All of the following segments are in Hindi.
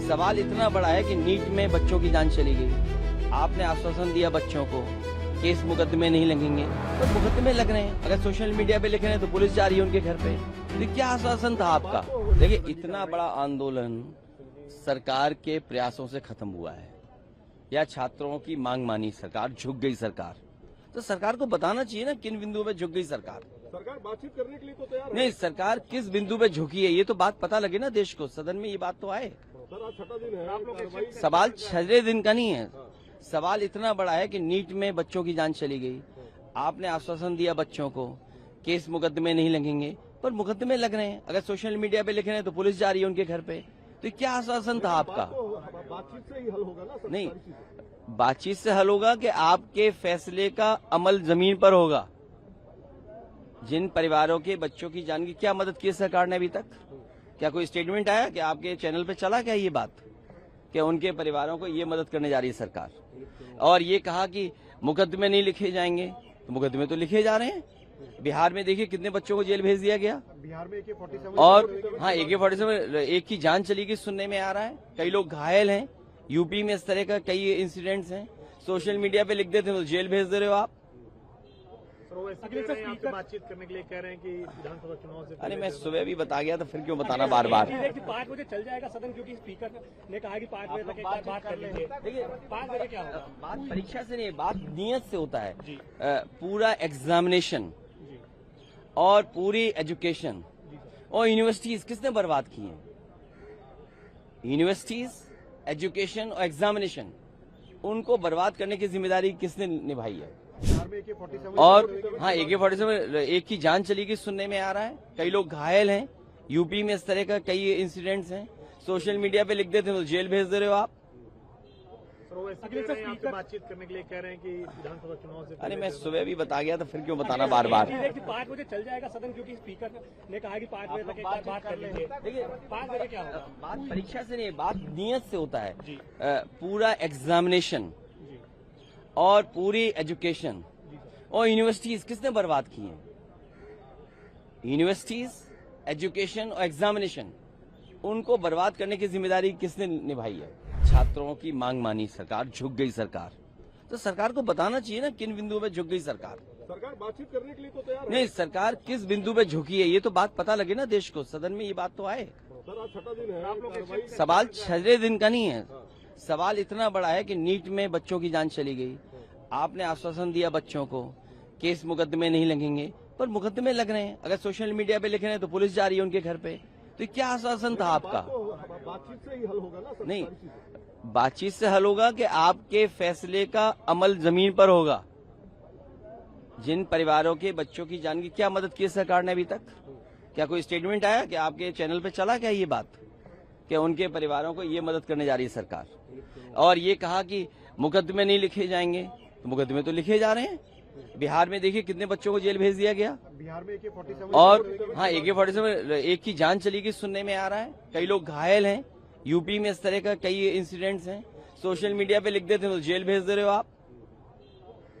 सवाल इतना बड़ा है कि नीट में बच्चों की जान चली गई। आपने आश्वासन दिया बच्चों को केस मुकदमे नहीं लगेंगे, तो मुकदमे लग रहे हैं। अगर सोशल मीडिया पे लिख रहे हैं तो पुलिस जा रही है उनके घर पे। तो क्या आश्वासन था आपका? देखिए, इतना बड़ा आंदोलन सरकार के प्रयासों से खत्म हुआ है या छात्रों की मांग मानी सरकार, झुक गई सरकार। तो सरकार को बताना चाहिए ना किन बिंदुओं पे झुक गई सरकार। सरकार बातचीत करने के लिए तो तैयार है। नहीं, सरकार किस बिंदु पे झुकी है ये तो बात पता लगे ना देश को। सदन में ये बात तो आए। सर, आज छठा दिन है, कार्रवाई सवाल 6 दिन का नहीं है। सवाल इतना बड़ा है कि नीट में बच्चों की जान चली गई। आपने आश्वासन दिया बच्चों को केस मुकदमे नहीं लगेंगे, पर मुकदमे लग रहे हैं। अगर सोशल मीडिया पे लिख रहे हैं तो पुलिस जा रही है उनके घर पे। तो क्या आश्वासन था आपका? बातचीत से ही हल होगा ना सर। नहीं, सारी चीजें। बातचीत से हल होगा कि आपके फैसले का अमल जमीन पर होगा। जिन परिवारों के बच्चों की जान की क्या मदद की सरकार ने अभी तक? क्या कोई स्टेटमेंट आया कि आपके चैनल पे चला क्या ये बात कि उनके परिवारों को ये मदद करने जा रही है सरकार? और ये कहा कि मुकदमे नहीं लिखे जाएंगे, तो मुकदमे तो लिखे जा रहे हैं। बिहार में देखिए कितने बच्चों को जेल भेज दिया गया। बिहार में AK-47 और हाँ, AK-47 एक की जान चली गई सुनने में आ रहा है। कई लोग घायल हैं। यूपी में इस तरह का कई इंसिडेंट्स हैं। सोशल मीडिया पे लिख देते हैं तो जेल भेज दे रहे हो आप। बातचीत करने के लिए कह रहे हैं कि विधानसभा चुनाव से अरे मैं सुबह भी बता गया तो फिर क्यों बताना बार बार? 5 बजे चल जाएगा सदन, क्योंकि स्पीकर ने कहा कि 5 बजे तक एक बार बात कर लीजिए। देखिए, 5 बजे क्या होगा? बात परीक्षा से नहीं, बात नियत से होता है। पूरा एग्जामिनेशन और पूरी एजुकेशन और यूनिवर्सिटीज किसने बर्बाद की हैं? यूनिवर्सिटीज, एजुकेशन और एग्जामिनेशन, उनको बर्बाद करने की जिम्मेदारी किसने निभाई है? बिहार में AK-47 और हाँ, AK-47 एक की जान चली गई सुनने में आ रहा है। कई लोग घायल हैं। यूपी में इस तरह का कई इंसिडेंट्स हैं। सोशल मीडिया पे लिख देते हैं तो जेल भेज दे रहे हो आप। बातचीत करने के लिए कह रहे हैं कि विधानसभा चुनाव से अरे मैं सुबह भी बता गया तो फिर क्यों बताना बार बार? 5 बजे चल जाएगा सदन, क्योंकि स्पीकर ने कहा कि 5 बजे तक एक बार बात कर लीजिए। देखिए, 5 बजे क्या होगा? बात परीक्षा से नहीं, बात नियत से होता है। पूरा एग्जामिनेशन और पूरी एजुकेशन और यूनिवर्सिटीज किसने बर्बाद की हैं? यूनिवर्सिटीज, एजुकेशन और एग्जामिनेशन, उनको बर्बाद करने की जिम्मेदारी किसने निभाई है? छात्रों की मांग मानी सरकार, झुक गई सरकार। तो सरकार को बताना चाहिए ना किन बिंदुओं पे झुक गई सरकार। सरकार बातचीत करने के लिए तो तैयार है। नहीं, सरकार किस बिंदु पे झुकी है ये तो बात पता लगे ना देश को। सदन में ये बात तो आए। सर, आज छठा दिन है, कार्रवाई सवाल 6 दिन का नहीं है। सवाल इतना बड़ा है कि नीट में बच्चों की जान चली गई। आपने आश्वासन दिया बच्चों को केस मुकदमे नहीं लगेंगे, पर मुकदमे लग रहे हैं। अगर सोशल मीडिया पे लिख रहे हैं तो पुलिस जा रही है उनके घर पे। तो क्या आश्वासन था आपका? बातचीत से ही हल होगा ना सर। नहीं, सारी चीजें। बातचीत से हल होगा कि आपके फैसले का अमल जमीन पर होगा। जिन परिवारों के बच्चों की जान की क्या मदद की सरकार ने अभी तक? क्या कोई स्टेटमेंट आया कि आपके चैनल पे चला क्या ये बात कि उनके परिवारों को ये मदद करने जा रही है सरकार? और ये कहा कि मुकदमे नहीं लिखे जाएंगे, तो मुकदमे तो लिखे जा रहे हैं। बिहार में देखिए कितने बच्चों को जेल भेज दिया गया। बिहार में AK-47 और हाँ, AK-47 एक की जान चली गई सुनने में आ रहा है। कई लोग घायल हैं। यूपी में इस तरह का कई इंसिडेंट्स हैं। सोशल मीडिया पे लिख देते हैं तो जेल भेज दे रहे हो आप।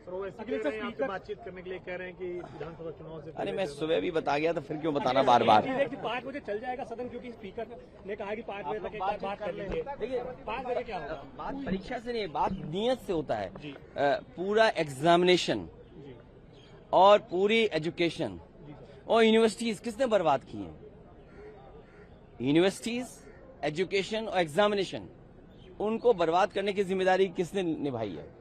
बातचीत करने के लिए कह रहे हैं कि विधानसभा चुनाव से अरे मैं सुबह भी बता गया तो फिर क्यों बताना बार बार? 5 बजे चल जाएगा सदन, क्योंकि स्पीकर ने कहा कि 5 बजे तक एक बार बात कर लीजिए। देखिए, 5 बजे क्या होगा? बात परीक्षा से नहीं, बात नियत से होता है। पूरा एग्जामिनेशन और पूरी एजुकेशन और यूनिवर्सिटीज किसने बर्बाद की हैं? यूनिवर्सिटीज, एजुकेशन और एग्जामिनेशन, उनको बर्बाद करने की जिम्मेदारी किसने निभाई है?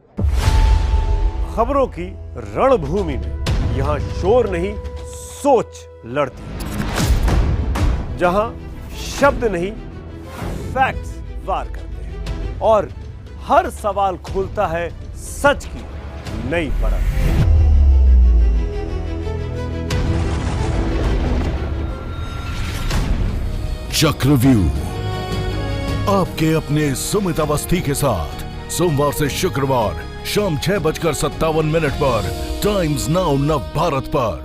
खबरों की रणभूमि में यहां शोर नहीं, सोच लड़ती है। जहां शब्द नहीं, फैक्ट्स वार करते हैं और हर सवाल खोलता है सच की नई परत। चक्रव्यूह आपके अपने सुमित अवस्थी के साथ सोमवार से शुक्रवार शाम 6:57 पर टाइम्स नाउ नव भारत पर।